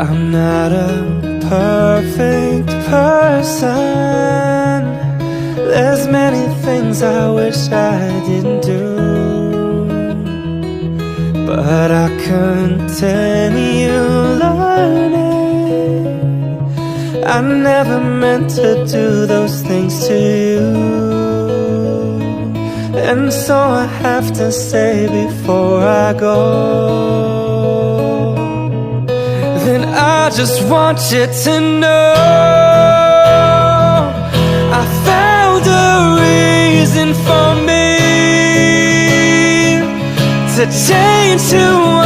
I'm not a perfect person. There's many things I wish I didn't do, but I continue learning. I never meant to do those things to you, and so I have to say before I go, then I just want you to know I found a reason for me to change who